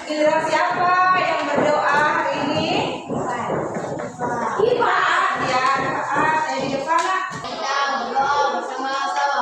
Giliran siapa yang berdoa hari ini? Ibaat ya, Ibaat. Di depan lah. Kita berdoa bersama-sama.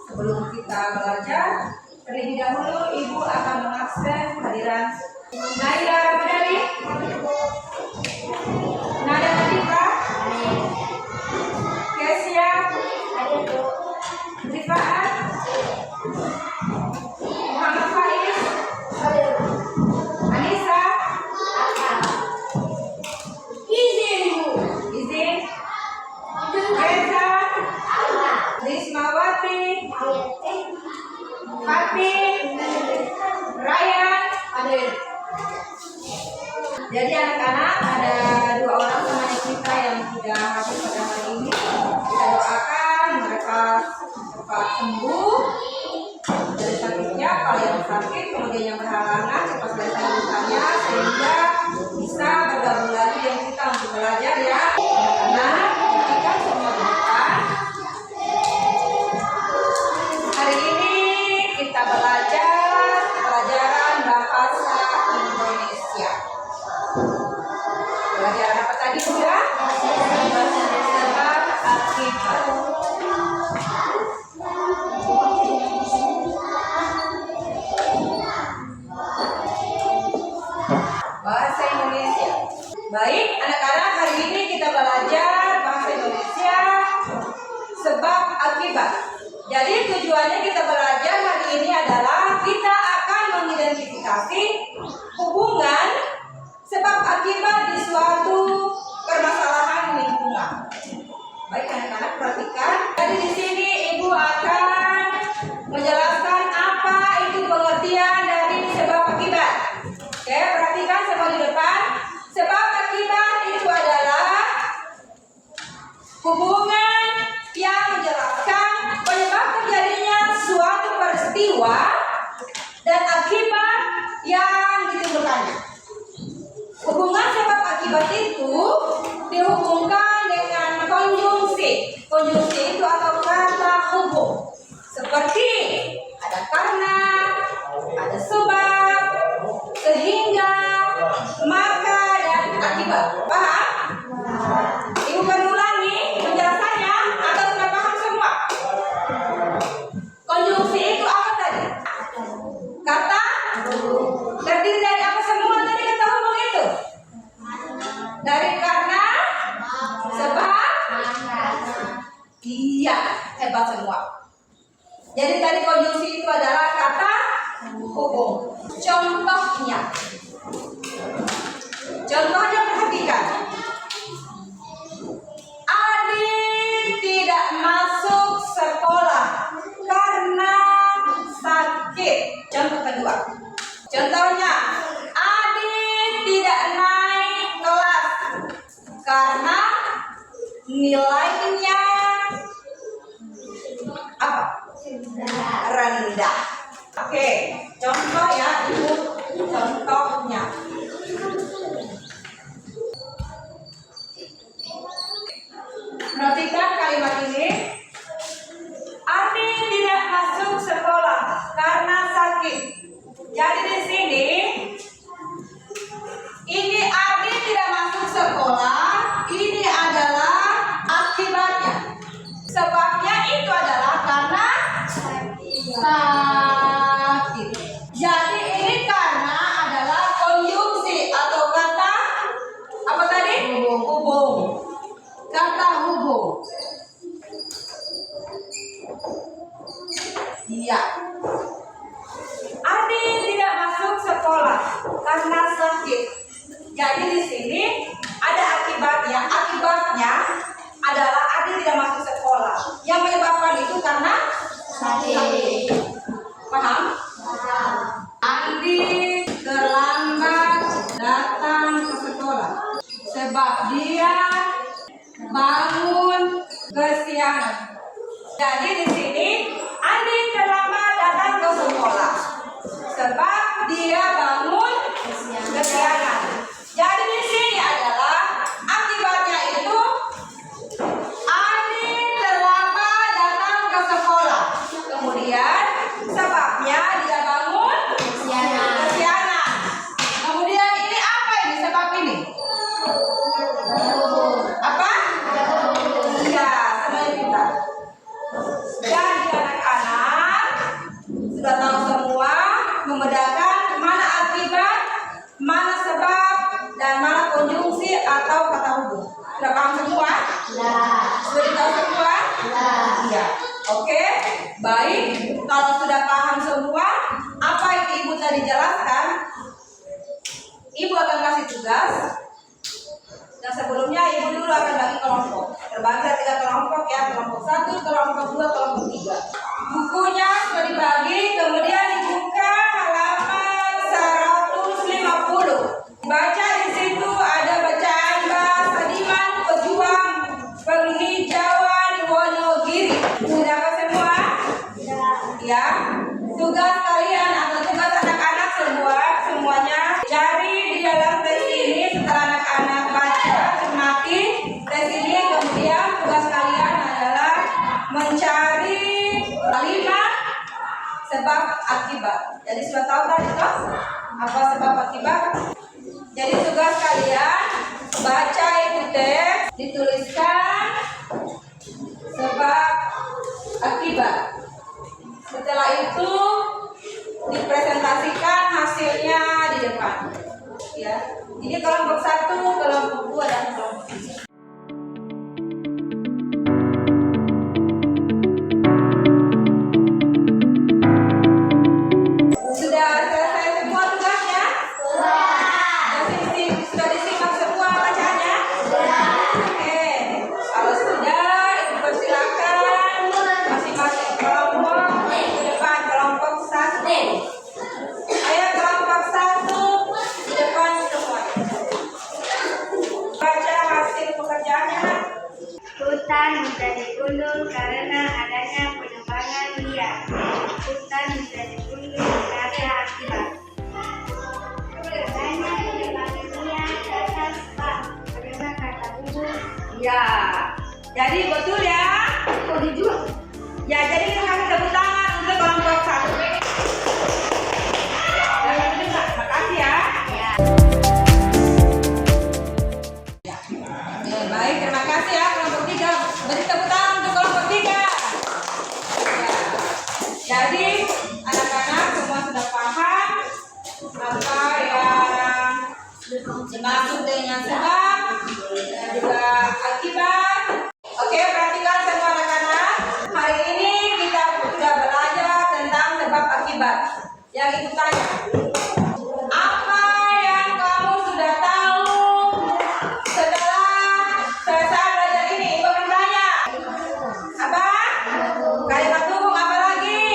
Sebelum kita belajar, terlebih dahulu Ibu akan mengabsen kehadiran Naila Ramadhani, Nada Latifah, Kesia, Rifaat, Muhammad Faiz, Anissa, izin Reza, Rismawati, Fatih, Ryan, hadir. Jadi anak-anak ada 2 orang teman kita yang tidak hadir pada hari ini. Kita doakan mereka cepat sembuh dari sakitnya. Kalau yang sakit kemudian yang berhalangan cepat selesai lukanya sehingga bisa bergabung lagi dengan kita untuk belajar ya. Anak-anak kita semua di depan. Hari ini kita belajar pelajaran bahasa Indonesia. Pelajaran apa tadi sudah? Sebab akibat. Bahasa Indonesia. Baik, anak-anak, hari ini kita belajar bahasa Indonesia sebab akibat. Jadi tujuannya kita belajar hari ini adalah kita akan mengidentifikasi hubungan sebab akibat di suatu permasalahan lingkungan. Baik anak-anak, perhatikan. Jadi di sini Ibu akan menjelaskan apa itu pengertian dari sebab akibat. Oke, perhatikan semua di depan. Sebab akibat itu adalah hubungan yang menjelaskan penyebab terjadinya suatu peristiwa dan akibat yang ditimbulkannya. Hubungan sebab akibat itu dihubungkan dengan konjungsi. Konjungsi itu atau kata hubung. Seperti ada karena, ada sebab, sehingga, maka, dan akibat. Paham? Ibu berulangi penjelasannya atau sudah paham semua? Konjungsi itu apa tadi? Kata terdiri dari apa semua tadi kata hubung itu? Dari karena, sebab, iya, hebat semua. Jadi tadi konjungsi itu adalah kata hubung. Contohnya perhatikan. Adik tidak masuk sekolah karena sakit. Contoh kedua. Contohnya, adik tidak naik kelas karena nilainya apa? Rendah. Oke, contoh ya Ibu. Contohnya. Perhatikan kalimat ini. Adik tidak masuk sekolah karena sakit. Jadi di sini ini adik tidak masuk sekolah. Ini adalah akibatnya. Sebabnya itu adalah karena sakit. Jadi ini karena adalah sebab dia bangun kesiangan. Jadi di sini Andi terlambat datang ke sekolah sebab dia bangun kesiangan. Jadi di sini adalah akibatnya itu Andi terlambat datang ke sekolah. Kemudian sebabnya dia bangun kesiangan. Kemudian ini apa ini sebab ini? Apa? Iya, semuanya pintar. Jadi anak-anak sudah tahu semua membedakan mana akibat, mana sebab, dan mana konjungsi atau kata hubung. Sudah paham semua? Sudah tahu semua? Iya. Oke. Baik. Kalau sudah paham semua, apa yang Ibu tadi jelaskan, Ibu akan kasih tugas. Dan sebelumnya Ibu dulu akan bagi kelompok. Terbagi ada 3 kelompok ya, kelompok 1, kelompok 2, kelompok 3. Bukunya sudah dibagi, kemudian dibuka halaman 150. Baca di situ ada bacaan bahasa Diman Pejuang Penghijauan Wonogiri. Sudah apa semua? Ya. Tugas kalian atau tugas anak-anak semuanya cari di dalam tes ini. Setelah anak-anak baca cermati tes ini, kemudian tugas kalian adalah mencari kalimat sebab akibat. Jadi sudah tahu tadi toh apa sebab akibat? Jadi tugas kalian baca itu teks, dituliskan sebab akibat. Setelah itu dipresentasikan hasilnya di depan. Ya. Ini kelompok 1, kelompok 2, dan kelompok 3. Sudah selesai semua tugasnya? Sudah disimak semua bacaannya? Oke. Kalau sudah, Ibu persilakan masing-masing kelompok ke depan. Kelompok 1. Ayo kelompok 1 di depan semuanya. Baca hasil pekerjaannya. Hutan menjadi gundul karena adanya penebangan liar. Hutan menjadi gundul karena akibat adanya penebangan liar dan sebab. Bagaimana kata hubung? Ya. Jadi betul ya? Kok dijual? Ya, jadi kita kasih tepuk tangan untuk kelompok 1. Terima kasih ya. Baik, terima kasih ya kelompok 3. Beri tepuk tangan untuk kelompok 3. Jadi anak-anak semua sudah paham apa yang dimaksud dengan sebab dan juga akibat. Oke, perhatikan semua anak-anak. Hari ini kita sudah belajar tentang sebab akibat. Yang Ibu tanya, apa yang kamu sudah tahu setelah selesai belajar ini? Ibu akan tanya. Apa? Kalimat hubung apa lagi?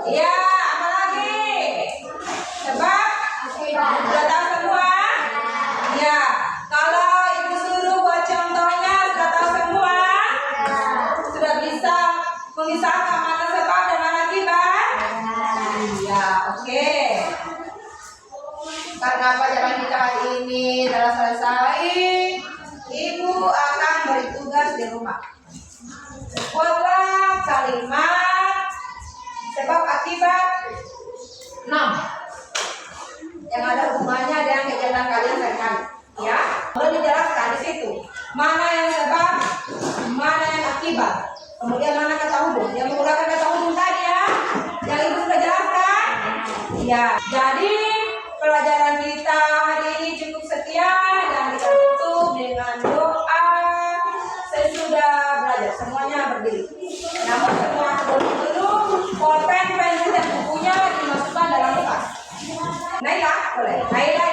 Iya, apa lagi? Sebab? Sudah tahu semua? Ya. Kalau Ibu suruh buat contohnya, sudah tahu semua? Sudah bisa memisahkan mana sebab dan mana akibat? Ya, oke. Karena pelajaran kita hari ini telah selesai, Ibu akan beri tugas di rumah. Buatlah kalimat sebab akibat 6 yang ada hubungannya dengan kegiatan kalian sehari-hari. Ya, sudah dijelaskan di situ mana yang sebab, mana yang akibat, kemudian mana kata hubung. Yang menggunakan kata hubung tadi ya, yang Ibu sudah jelaskan. Ya, jadi pelajaran kita hari ini cukup sekian dan kita tutup dengan doa sesudah belajar. Semuanya berdiri. Namun semua sebelum dulu, pulpen, pensil dan bukunya dimasukkan dalam tas. Naila, boleh. Naila